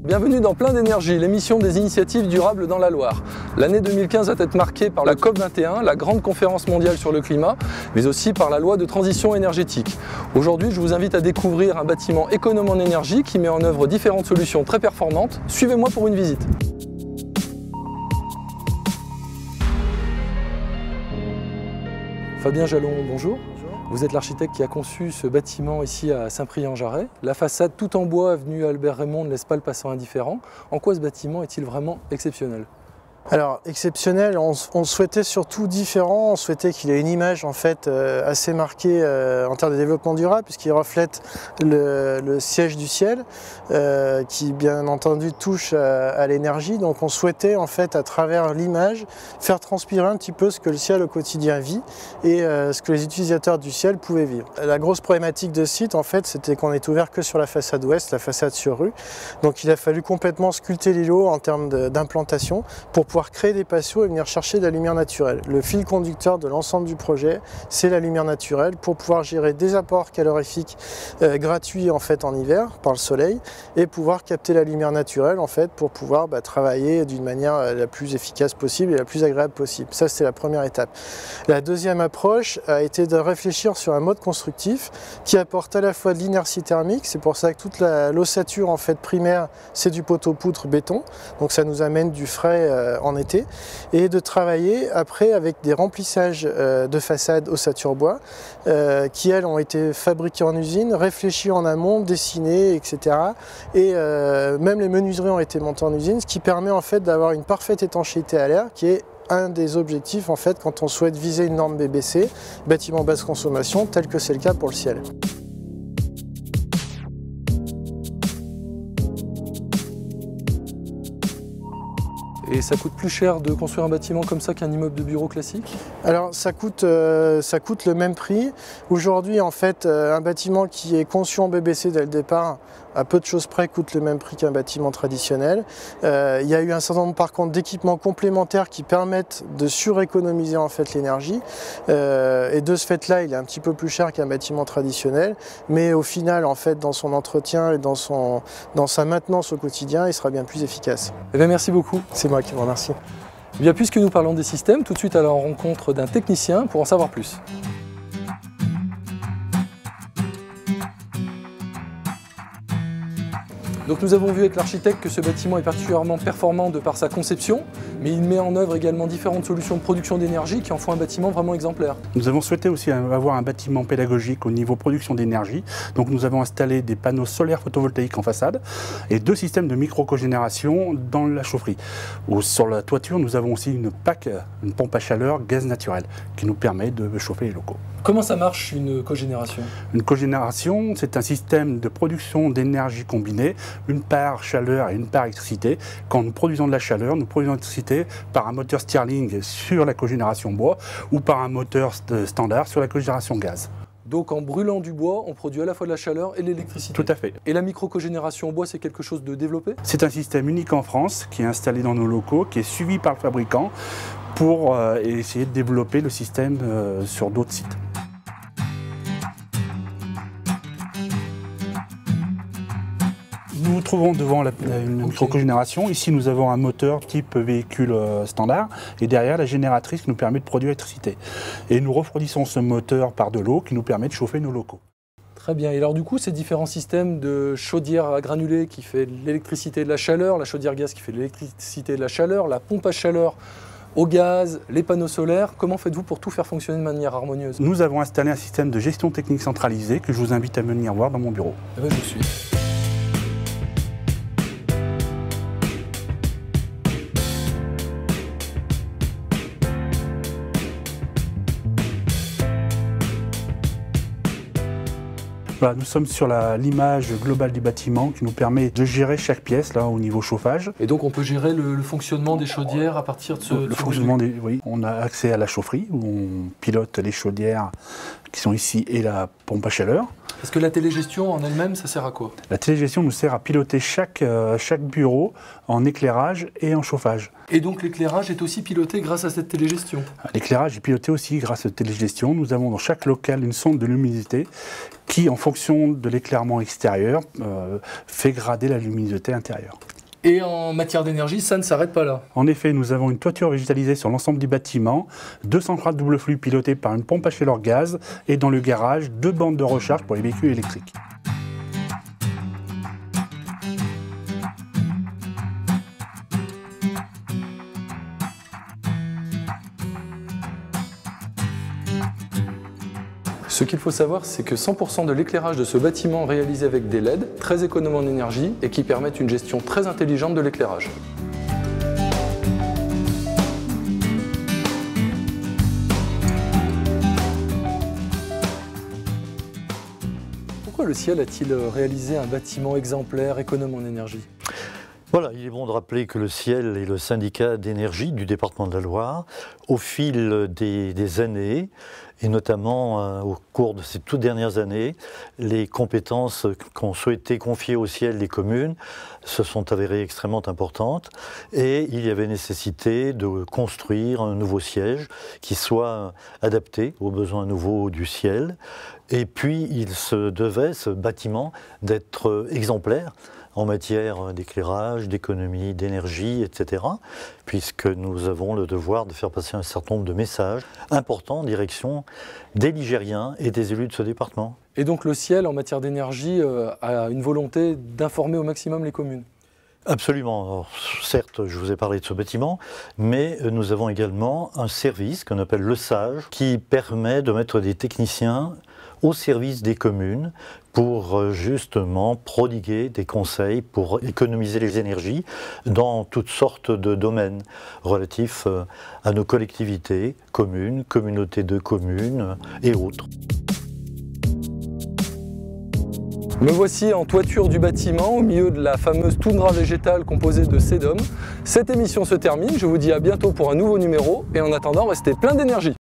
Bienvenue dans Plein d'énergie, l'émission des initiatives durables dans la Loire. L'année 2015 va être marquée par la COP21, la grande conférence mondiale sur le climat, mais aussi par la loi de transition énergétique. Aujourd'hui, je vous invite à découvrir un bâtiment économe en énergie qui met en œuvre différentes solutions très performantes. Suivez-moi pour une visite. Fabien Jalon, bonjour. Vous êtes l'architecte qui a conçu ce bâtiment ici à Saint-Prix-en-Jarret. La façade tout en bois, avenue Albert Raymond, ne laisse pas le passant indifférent. En quoi ce bâtiment est-il vraiment exceptionnel ? Alors exceptionnel, on souhaitait surtout différent, on souhaitait qu'il ait une image en fait assez marquée en termes de développement durable puisqu'il reflète le siège du ciel qui bien entendu touche à l'énergie. Donc on souhaitait en fait à travers l'image faire transpirer un petit peu ce que le ciel au quotidien vit et ce que les utilisateurs du ciel pouvaient vivre. La grosse problématique de ce site en fait c'était qu'on est ouvert que sur la façade ouest, la façade sur rue. Donc il a fallu complètement sculpter l'îlot en termes d'implantation pour pouvoir créer des patios et venir chercher de la lumière naturelle. Le fil conducteur de l'ensemble du projet, c'est la lumière naturelle pour pouvoir gérer des apports calorifiques gratuits en fait en hiver par le soleil et pouvoir capter la lumière naturelle en fait pour pouvoir travailler d'une manière la plus efficace possible et la plus agréable possible. Ça c'est la première étape. La deuxième approche a été de réfléchir sur un mode constructif qui apporte à la fois de l'inertie thermique, c'est pour ça que toute l'ossature en fait primaire c'est du poteau poutre béton, donc ça nous amène du frais en été, et de travailler après avec des remplissages de façades ossature bois qui elles ont été fabriquées en usine, réfléchies en amont, dessinées, etc. Et même les menuiseries ont été montées en usine, ce qui permet en fait d'avoir une parfaite étanchéité à l'air qui est un des objectifs en fait quand on souhaite viser une norme BBC, bâtiment basse consommation, tel que c'est le cas pour le ciel. Et ça coûte plus cher de construire un bâtiment comme ça qu'un immeuble de bureau classique ? Alors ça coûte le même prix. Aujourd'hui en fait un bâtiment qui est conçu en BBC dès le départ, à peu de choses près, coûte le même prix qu'un bâtiment traditionnel. Il y a eu un certain nombre par contre d'équipements complémentaires qui permettent de suréconomiser en fait l'énergie. Et de ce fait là il est un petit peu plus cher qu'un bâtiment traditionnel. Mais au final en fait dans son entretien et dans sa maintenance au quotidien il sera bien plus efficace. Eh bien, merci beaucoup. C'est moi qui vous remercie. Bien, puisque nous parlons des systèmes, tout de suite à la rencontre d'un technicien pour en savoir plus. Donc nous avons vu avec l'architecte que ce bâtiment est particulièrement performant de par sa conception, mais il met en œuvre également différentes solutions de production d'énergie qui en font un bâtiment vraiment exemplaire. Nous avons souhaité aussi avoir un bâtiment pédagogique au niveau production d'énergie. Donc nous avons installé des panneaux solaires photovoltaïques en façade et 2 systèmes de micro-cogénération dans la chaufferie. Sur la toiture, nous avons aussi une PAC, une pompe à chaleur gaz naturel, qui nous permet de chauffer les locaux. Comment ça marche une cogénération ? Une cogénération, c'est un système de production d'énergie combinée, une part chaleur et une part électricité. Quand nous produisons de la chaleur, nous produisons de l'électricité par un moteur Stirling sur la cogénération bois ou par un moteur standard sur la cogénération gaz. Donc en brûlant du bois, on produit à la fois de la chaleur et de l'électricité. Tout à fait. Et la micro-cogénération au bois, c'est quelque chose de développé ? C'est un système unique en France qui est installé dans nos locaux, qui est suivi par le fabricant pour essayer de développer le système sur d'autres sites. Nous nous trouvons devant une micro-cogénération. Ici, nous avons un moteur type véhicule standard et derrière la génératrice qui nous permet de produire l'électricité. Et nous refroidissons ce moteur par de l'eau qui nous permet de chauffer nos locaux. Très bien. Et alors du coup, ces différents systèmes de chaudière à granulés qui fait de l'électricité et de la chaleur, la chaudière gaz qui fait de l'électricité et de la chaleur, la pompe à chaleur au gaz, les panneaux solaires, comment faites-vous pour tout faire fonctionner de manière harmonieuse ? Nous avons installé un système de gestion technique centralisée que je vous invite à venir voir dans mon bureau. Eh bien, je vous suis. Voilà, nous sommes sur l'image globale du bâtiment qui nous permet de gérer chaque pièce là, au niveau chauffage. Et donc on peut gérer le fonctionnement des chaudières à partir de ce... Le fonctionnement oui. On a accès à la chaufferie où on pilote les chaudières qui sont ici et la pompe à chaleur. Est-ce que la télégestion en elle-même, ça sert à quoi? La télégestion nous sert à piloter chaque bureau en éclairage et en chauffage. Et donc l'éclairage est aussi piloté grâce à cette télégestion? L'éclairage est piloté aussi grâce à cette télégestion. Nous avons dans chaque local une sonde de luminosité qui, en fonction de l'éclairement extérieur, fait grader la luminosité intérieure. Et en matière d'énergie, ça ne s'arrête pas là. En effet, nous avons une toiture végétalisée sur l'ensemble du bâtiment, 2 centrales double flux pilotées par une pompe à chaleur gaz et dans le garage, 2 bandes de recharge pour les véhicules électriques. Ce qu'il faut savoir, c'est que 100% de l'éclairage de ce bâtiment est réalisé avec des LED, très économes en énergie et qui permettent une gestion très intelligente de l'éclairage. Pourquoi le ciel a-t-il réalisé un bâtiment exemplaire, économe en énergie ? Voilà, il est bon de rappeler que le ciel est le syndicat d'énergie du département de la Loire. Au fil des années, et notamment au cours de ces toutes dernières années, les compétences qu'ont souhaité confier au ciel les communes se sont avérées extrêmement importantes et il y avait nécessité de construire un nouveau siège qui soit adapté aux besoins nouveaux du ciel. Et puis il se devait, ce bâtiment, d'être exemplaire en matière d'éclairage, d'économie, d'énergie, etc. puisque nous avons le devoir de faire passer un certain nombre de messages importants en direction des Ligériens et des élus de ce département. Et donc le ciel, en matière d'énergie, a une volonté d'informer au maximum les communes ? Absolument. Alors, certes, je vous ai parlé de ce bâtiment, mais nous avons également un service qu'on appelle le SAGE, qui permet de mettre des techniciens au service des communes pour justement prodiguer des conseils pour économiser les énergies dans toutes sortes de domaines relatifs à nos collectivités, communes, communautés de communes et autres. Me voici en toiture du bâtiment, au milieu de la fameuse toundra végétale composée de sédum. Cette émission se termine, je vous dis à bientôt pour un nouveau numéro, et en attendant, restez plein d'énergie.